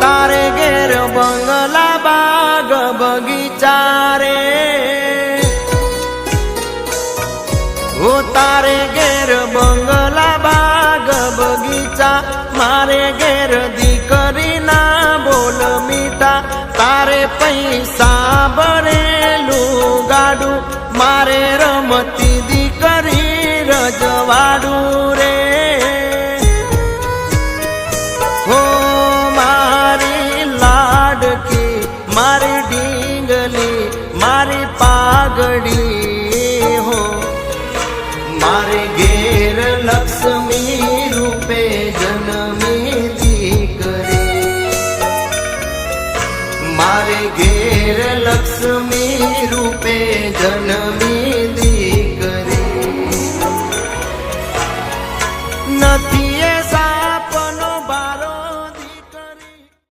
તારે ઘેર બંગલા બાગ બગીચા રે, ઓ તારે ઘેર બંગલા બાગ બગીચા, મારે ઘેર દીકરીના બોલ મીઠા, તારે પૈસા ભરેલું ગાડું, મારે રમતી દીકરી રજવાડું.